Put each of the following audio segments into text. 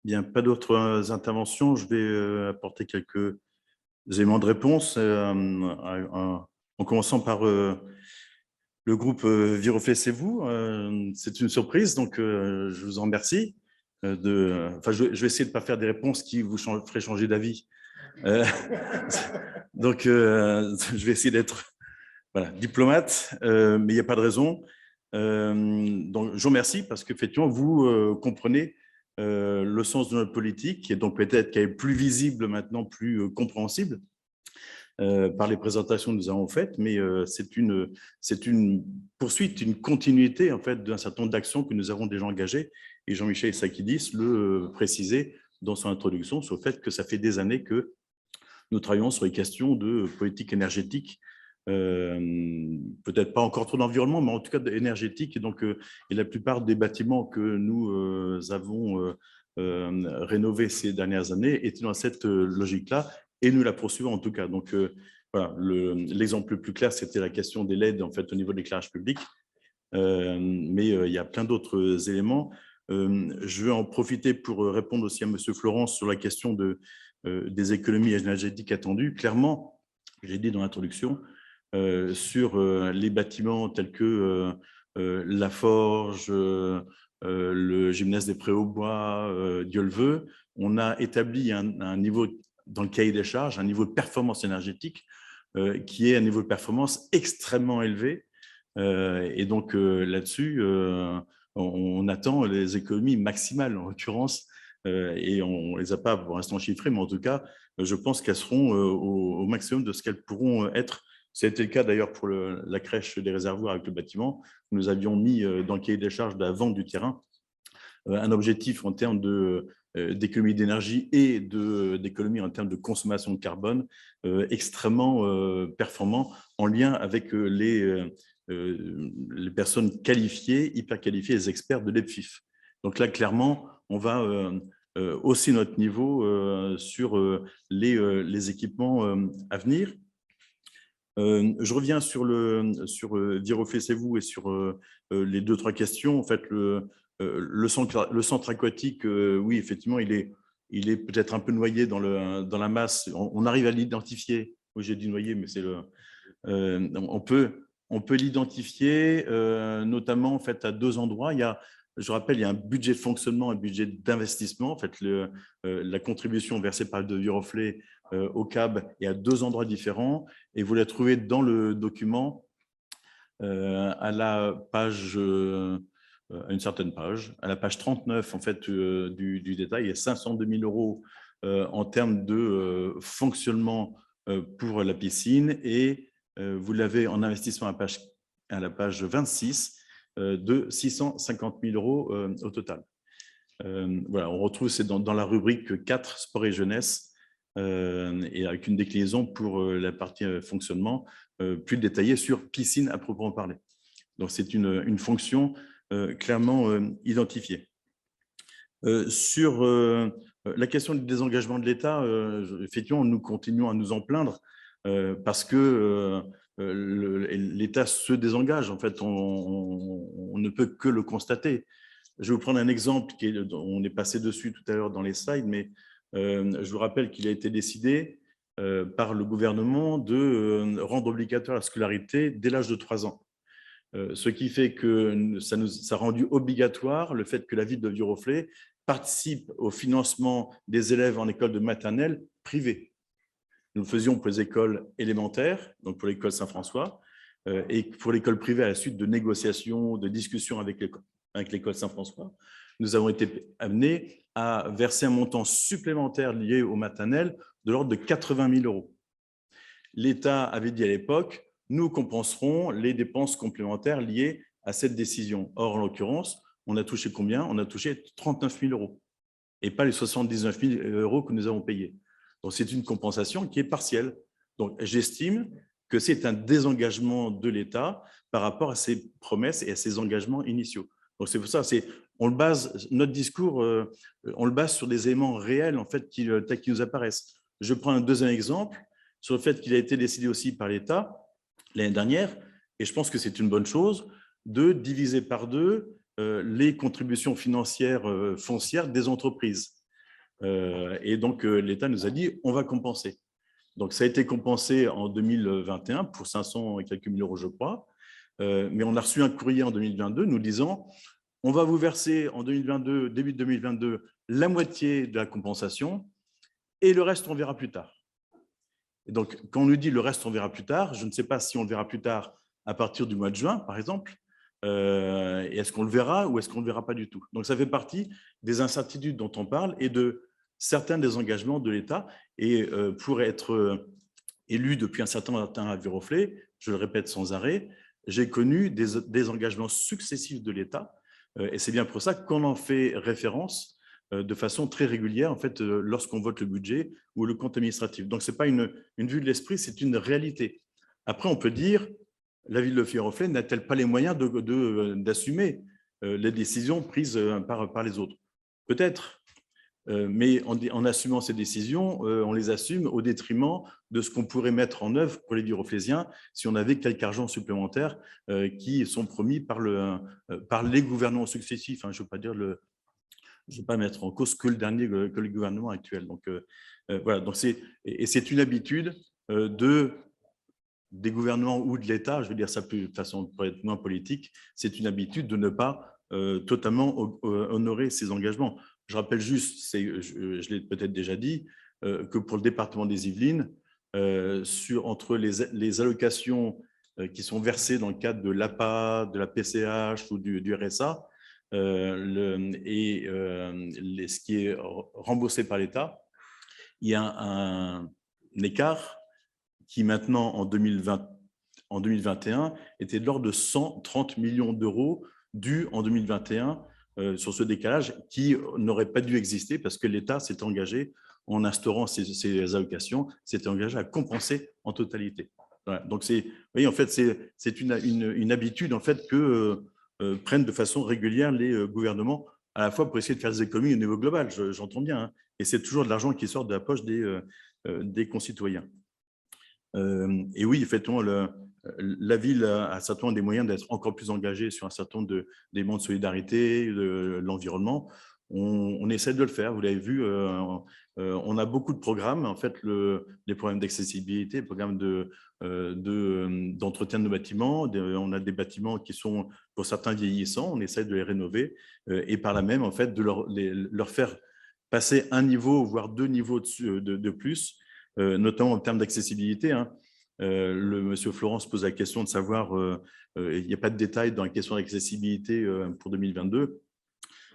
Bien, pas d'autres interventions. Je vais apporter quelques éléments de réponse en commençant par le groupe Viroflay, c'est vous. C'est une surprise, donc je vous en remercie. Je vais essayer de ne pas faire des réponses qui vous feraient changer d'avis. Donc, je vais essayer d'être diplomate, mais il n'y a pas de raison. Donc, je vous remercie parce qu'effectivement, vous comprenez le sens de notre politique, qui est donc peut-être qui est plus visible maintenant, plus compréhensible par les présentations que nous avons faites, mais c'est une poursuite, une continuité en fait d'un certain nombre d'actions que nous avons déjà engagées. Et Jean-Michel Sakidis le précisait dans son introduction sur le fait que ça fait des années que nous travaillons sur les questions de politique énergétique, peut-être pas encore trop d'environnement, mais en tout cas énergétique. Et donc, et la plupart des bâtiments que nous avons rénovés ces dernières années étaient dans cette logique-là, et nous la poursuivons en tout cas. Donc, voilà, l'exemple le plus clair, c'était la question des LED en fait, au niveau de l'éclairage public. Mais il y a plein d'autres éléments. Je vais en profiter pour répondre aussi à M. Florence sur la question des économies énergétiques attendues. Clairement, j'ai dit dans l'introduction, sur les bâtiments tels que la Forge, le gymnase des Prés-aux-Bois, Dieu le veut, on a établi un niveau dans le cahier des charges, un niveau de performance énergétique qui est un niveau de performance extrêmement élevé. Et donc là-dessus, on attend les économies maximales en l'occurrence, et on ne les a pas pour l'instant chiffrées, mais en tout cas, je pense qu'elles seront au maximum de ce qu'elles pourront être. C'était le cas d'ailleurs pour la crèche des réservoirs avec le bâtiment. Nous avions mis dans le cahier des charges de la vente du terrain un objectif en termes d'économie d'énergie et d'économie en termes de consommation de carbone extrêmement performant en lien avec les personnes qualifiées, hyper qualifiées, les experts de l'EPFIF. Donc là, clairement, on va hausser notre niveau sur les équipements à venir. Je reviens sur Viroflay, c'est vous, et sur les 2-3 questions. En fait, le centre aquatique, oui, effectivement, il est peut-être un peu noyé dans la masse. On arrive à l'identifier. Oui, j'ai dit noyé, mais c'est on peut l'identifier, notamment en fait à 2 endroits. Je rappelle, il y a un budget de fonctionnement et un budget d'investissement. En fait, la contribution versée par le Viroflay au CAB est à 2 endroits différents, et vous la trouvez dans le document à la page, à une certaine page, à la page 39 en fait du détail. Il y a 502 000 € en termes de fonctionnement pour la piscine, et vous l'avez en investissement à la page 26 de 650 000 € au total. Voilà, on retrouve, c'est dans la rubrique 4, sport et jeunesse, et avec une déclinaison pour la partie fonctionnement plus détaillée sur piscine à proprement parler. Donc, c'est une fonction clairement identifiée. Sur la question du désengagement de l'État, effectivement, nous continuons à nous en plaindre parce que l'État se désengage. En fait, on ne peut que le constater. Je vais vous prendre un exemple, on est passé dessus tout à l'heure dans les slides, mais je vous rappelle qu'il a été décidé par le gouvernement de rendre obligatoire la scolarité dès l'âge de 3 ans. Ce qui fait que ça a rendu obligatoire le fait que la ville de Viroflay participe au financement des élèves en école de maternelle privée. Nous le faisions pour les écoles élémentaires, donc pour l'école Saint-François, et pour l'école privée à la suite de négociations, de discussions avec l'école Saint-François. Nous avons été amenés à verser un montant supplémentaire lié au maternel de l'ordre de 80 000 €. L'État avait dit à l'époque, nous compenserons les dépenses complémentaires liées à cette décision. Or, en l'occurrence, on a touché combien? On a touché 39 000 € et pas les 79 000 € que nous avons payés. Donc, c'est une compensation qui est partielle. Donc, j'estime que c'est un désengagement de l'État par rapport à ses promesses et à ses engagements initiaux. Donc, c'est pour ça, on le base, notre discours, on le base sur des éléments réels en fait, qui nous apparaissent. Je prends un deuxième exemple sur le fait qu'il a été décidé aussi par l'État l'année dernière, et je pense que c'est une bonne chose, de diviser par 2 les contributions financières foncières des entreprises. Et donc, l'État nous a dit, on va compenser. Donc, ça a été compensé en 2021 pour 500 et quelques mille euros, je crois. Mais on a reçu un courrier en 2022 nous disant, on va vous verser en 2022, début 2022, la moitié de la compensation et le reste, on verra plus tard. Et donc, quand on nous dit le reste, on verra plus tard, je ne sais pas si on le verra plus tard à partir du mois de juin, par exemple. Et est-ce qu'on le verra ou est-ce qu'on ne le verra pas du tout? Donc, ça fait partie des incertitudes dont on parle et de certains des engagements de l'État. Et pour être élu depuis un certain temps à Viroflay, je le répète sans arrêt, j'ai connu des engagements successifs de l'État. Et c'est bien pour ça qu'on en fait référence de façon très régulière, en fait, lorsqu'on vote le budget ou le compte administratif. Donc, ce n'est pas une vue de l'esprit, c'est une réalité. Après, on peut dire, la ville de Viroflay n'a-t-elle pas les moyens d'assumer les décisions prises par les autres? Peut-être, mais en assumant ces décisions, on les assume au détriment de ce qu'on pourrait mettre en œuvre pour les Viroflaysiens si on avait quelques argent supplémentaires qui sont promis par les gouvernements successifs. Je ne veux pas dire je ne vais pas mettre en cause que le gouvernement actuel. Donc, voilà. Donc, c'est une habitude des gouvernements ou de l'État, je vais dire ça de façon pour être moins politique, c'est une habitude de ne pas totalement honorer ses engagements. Je rappelle juste, je l'ai peut-être déjà dit, que pour le département des Yvelines, entre les allocations qui sont versées dans le cadre de l'APA, de la PCH ou du RSA, ce qui est remboursé par l'État, il y a un écart qui maintenant, en 2021, était de l'ordre de 130 millions d'euros dus en 2021 sur ce décalage qui n'aurait pas dû exister parce que l'État s'est engagé, en instaurant ces allocations, s'était engagé à compenser en totalité. Voilà. Donc, vous voyez, en fait, c'est une habitude en fait, que prennent de façon régulière les gouvernements, à la fois pour essayer de faire des économies au niveau global, j'entends bien, hein, et c'est toujours de l'argent qui sort de la poche des concitoyens. Et oui, effectivement, la ville a certainement des moyens d'être encore plus engagée sur un certain nombre d'éléments de solidarité, de l'environnement. On essaie de le faire, vous l'avez vu, on a beaucoup de programmes, en fait, les programmes d'accessibilité, les programmes d'entretien de nos bâtiments. On a des bâtiments qui sont, pour certains, vieillissants, on essaie de les rénover et par là même, en fait, de leur faire passer un niveau, voire 2 niveaux de plus, notamment en termes d'accessibilité. Hein. Monsieur Florence pose la question de savoir, il n'y a pas de détails dans la question d'accessibilité pour 2022.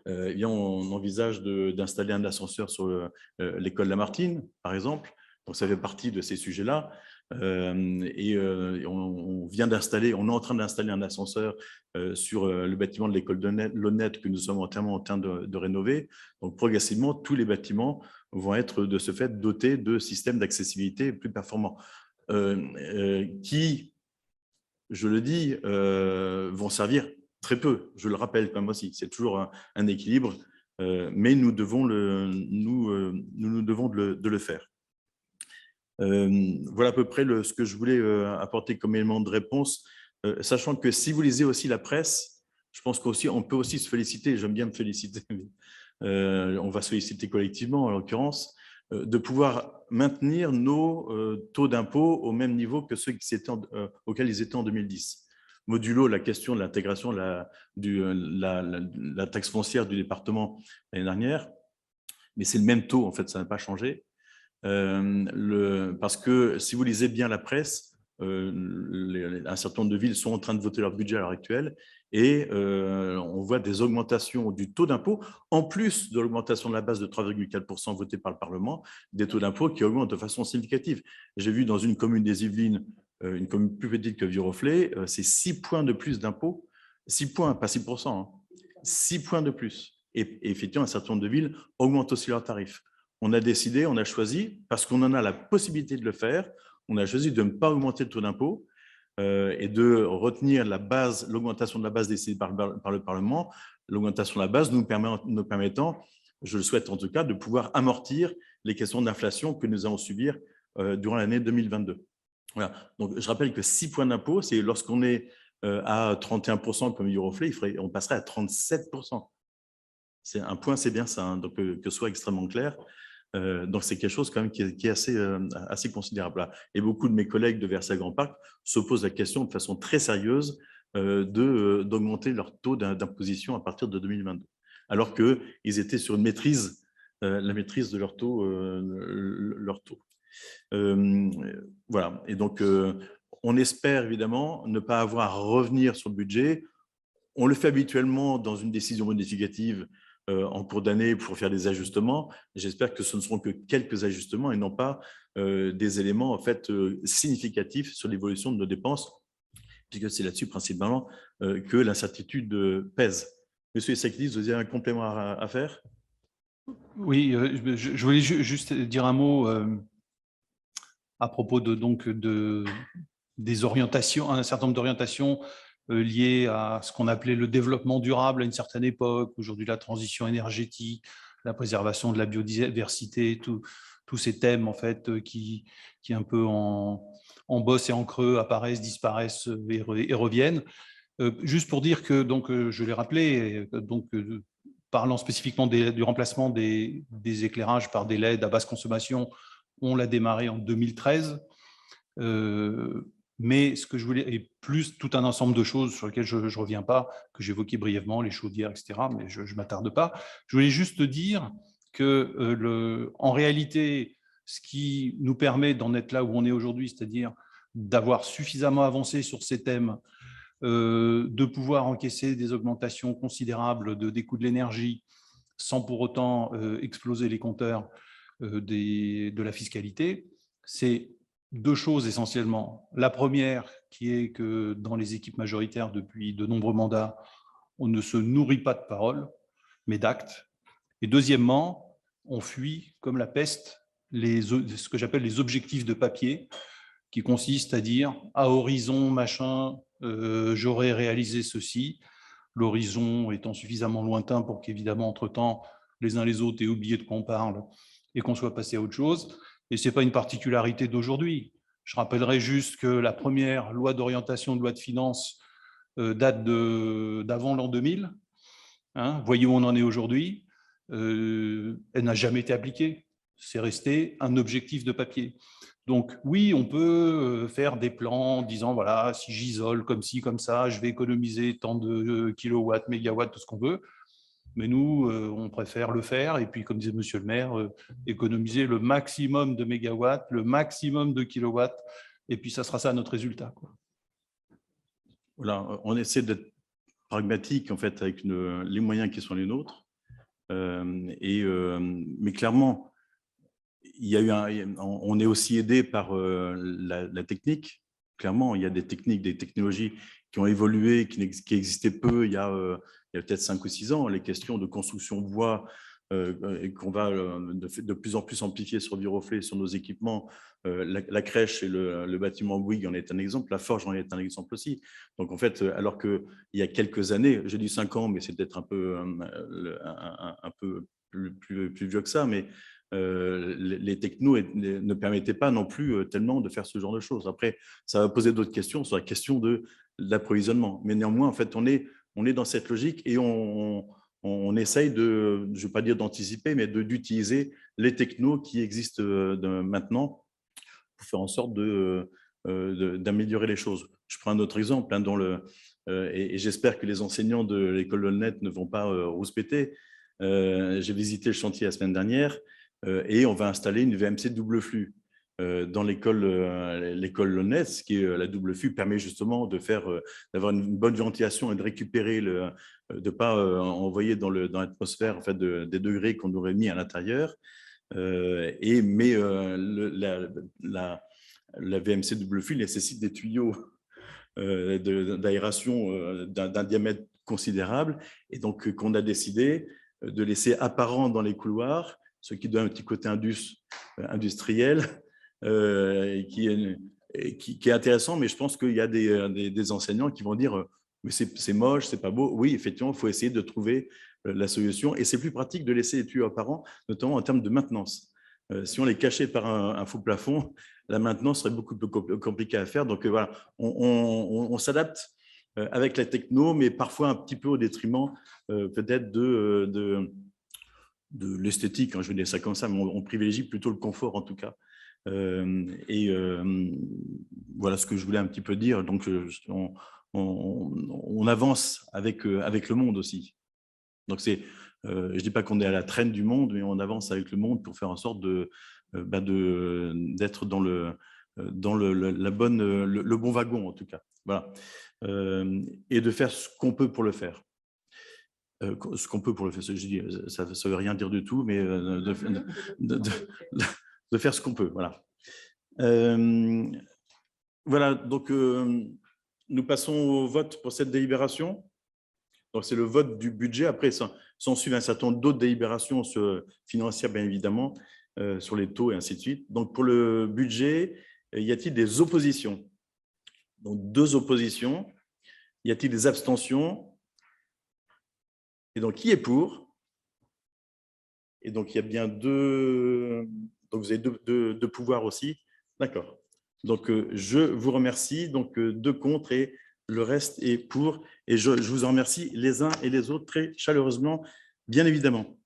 On envisage d'installer un ascenseur sur l'école Lamartine, par exemple. Donc, ça fait partie de ces sujets-là. On est en train d'installer un ascenseur sur le bâtiment de l'école Launette que nous sommes entièrement en train de rénover. Donc, progressivement, tous les bâtiments vont être de ce fait dotés de systèmes d'accessibilité plus performants qui, je le dis, vont servir très peu. Je le rappelle quand même aussi, c'est toujours un équilibre, mais nous nous devons de le faire. Voilà à peu près ce que je voulais apporter comme élément de réponse, sachant que si vous lisez aussi la presse, je pense qu'on peut aussi se féliciter, j'aime bien me féliciter, on va se féliciter collectivement en l'occurrence, de pouvoir maintenir nos taux d'impôt au même niveau que ceux auxquels ils étaient en 2010. Modulo la question de l'intégration la taxe foncière du département l'année dernière, mais c'est le même taux, en fait, ça n'a pas changé. Parce que si vous lisez bien la presse, un certain nombre de villes sont en train de voter leur budget à l'heure actuelle et on voit des augmentations du taux d'impôt, en plus de l'augmentation de la base de 3,4% votée par le Parlement, des taux d'impôt qui augmentent de façon significative. J'ai vu dans une commune des Yvelines, une commune plus petite que Viroflay, c'est 6 points de plus d'impôt, 6 points, pas 6%, hein, 6 points de plus. Et effectivement, un certain nombre de villes augmentent aussi leurs tarifs. On a décidé, on a choisi, parce qu'on en a la possibilité de le faire, on a choisi de ne pas augmenter le taux d'impôt et de retenir l'augmentation de la base décidée par le Parlement, l'augmentation de la base nous permettant, je le souhaite en tout cas, de pouvoir amortir les questions d'inflation que nous allons subir durant l'année 2022. Voilà. Donc, je rappelle que 6 points d'impôt, c'est lorsqu'on est à 31% comme Viroflay, on passerait à 37%. C'est un point, c'est bien ça, hein, donc que ce soit extrêmement clair. Donc, c'est quelque chose quand même qui est assez considérable là. Et beaucoup de mes collègues de Versailles Grand Parc se posent la question de façon très sérieuse d'augmenter leur taux d'imposition à partir de 2022, alors qu'ils étaient sur une maîtrise, la maîtrise de leur taux. Voilà. Et donc, on espère évidemment ne pas avoir à revenir sur le budget. On le fait habituellement dans une décision modificative en cours d'année pour faire des ajustements. J'espère que ce ne seront que quelques ajustements et non pas des éléments en fait significatifs sur l'évolution de nos dépenses, puisque c'est là-dessus principalement que l'incertitude pèse. Monsieur Issakidis, vous avez un complément à faire? Oui, je voulais juste dire un mot à propos des orientations, un certain nombre d'orientations liées à ce qu'on appelait le développement durable à une certaine époque, aujourd'hui la transition énergétique, la préservation de la biodiversité, tous ces thèmes en fait qui un peu en bosse et en creux apparaissent, disparaissent et reviennent. Juste pour dire que, donc, je l'ai rappelé, parlant spécifiquement du remplacement des éclairages par des LED à basse consommation, on l'a démarré en 2013. Mais ce que je voulais, et plus tout un ensemble de choses sur lesquelles je ne reviens pas, que j'évoquais brièvement, les chaudières, etc., mais je ne m'attarde pas. Je voulais juste dire que, en réalité, ce qui nous permet d'en être là où on est aujourd'hui, c'est-à-dire d'avoir suffisamment avancé sur ces thèmes, de pouvoir encaisser des augmentations considérables des coûts de l'énergie sans pour autant exploser les compteurs de la fiscalité, c'est deux choses essentiellement. La première, qui est que dans les équipes majoritaires depuis de nombreux mandats, on ne se nourrit pas de paroles, mais d'actes. Et deuxièmement, on fuit comme la peste ce que j'appelle les objectifs de papier, qui consistent à dire à horizon machin, j'aurais réalisé ceci, l'horizon étant suffisamment lointain pour qu'évidemment, entre-temps, les uns les autres aient oublié de quoi on parle et qu'on soit passé à autre chose. Et ce n'est pas une particularité d'aujourd'hui. Je rappellerai juste que la première loi d'orientation de loi de finances date d'avant l'an 2000. Hein, voyez où on en est aujourd'hui. Elle n'a jamais été appliquée. C'est resté un objectif de papier. Donc oui, on peut faire des plans en disant, voilà, si j'isole comme ci, comme ça, je vais économiser tant de kilowatts, mégawatts, tout ce qu'on veut. Mais nous, on préfère le faire. Et puis, comme disait monsieur le maire, économiser le maximum de mégawatts, le maximum de kilowatts. Et puis, ça sera ça notre résultat, quoi. Voilà, on essaie d'être pragmatique en fait avec les moyens qui sont les nôtres. Mais clairement, on est aussi aidé par la technique. Clairement, il y a des techniques, des technologies qui ont évolué, qui existaient peu il y a peut-être 5 ou 6 ans. Les questions de construction bois qu'on va de plus en plus amplifier sur Viroflay, sur nos équipements. La crèche et le bâtiment Bouygues en est un exemple, la forge en est un exemple aussi. Donc en fait, alors qu'il y a quelques années, j'ai dit 5 ans, mais c'est peut-être un peu plus vieux que ça, mais les technos ne permettaient pas non plus tellement de faire ce genre de choses. Après, ça va poser d'autres questions sur la question de l'approvisionnement. Mais néanmoins, en fait, on est dans cette logique et on essaye de, je ne vais pas dire d'anticiper, mais d'utiliser les technos qui existent maintenant pour faire en sorte d'améliorer les choses. Je prends un autre exemple, hein, et j'espère que les enseignants de l'école Lonnette ne vont pas rouspéter. J'ai visité le chantier la semaine dernière et on va installer une VMC double flux dans l'école Lonnette, ce qui est la double flux permet justement d'avoir une bonne ventilation et de récupérer de ne pas envoyer dans l'atmosphère en fait, des degrés qu'on aurait mis à l'intérieur. Mais la VMC double flux nécessite des tuyaux d'aération d'un diamètre considérable, et donc qu'on a décidé de laisser apparent dans les couloirs, ce qui donne un petit côté industriel qui est intéressant, mais je pense qu'il y a des enseignants qui vont dire mais c'est moche, c'est pas beau. Oui, effectivement, il faut essayer de trouver la solution, et c'est plus pratique de laisser les tuyaux apparents, notamment en termes de maintenance. Si on les cachait par un faux plafond, la maintenance serait beaucoup plus compliquée à faire. Donc voilà, on s'adapte avec la techno, mais parfois un petit peu au détriment peut-être de l'esthétique, hein, je vais dire ça comme ça, mais on privilégie plutôt le confort en tout cas. Voilà ce que je voulais un petit peu dire. Donc, on avance avec le monde aussi. Donc, je ne dis pas qu'on est à la traîne du monde, mais on avance avec le monde pour faire en sorte d'être dans le bon wagon, en tout cas. Voilà. Et de faire ce qu'on peut pour le faire. Ce qu'on peut pour le faire, je dis, ça ne veut rien dire du tout, mais de faire ce qu'on peut. Voilà. Voilà, donc nous passons au vote pour cette délibération. Donc, c'est le vote du budget. Après, s'en suit un certain nombre d'autres délibérations financières, bien évidemment, sur les taux et ainsi de suite. Donc, pour le budget, y a-t-il des oppositions? Donc, 2 oppositions. Y a-t-il des abstentions? Et donc, qui est pour? Et donc, il y a bien 2… Donc, vous avez deux pouvoirs aussi. D'accord. Donc, je vous remercie. Donc, 2 contre et le reste est pour. Et je vous en remercie les uns et les autres très chaleureusement, bien évidemment.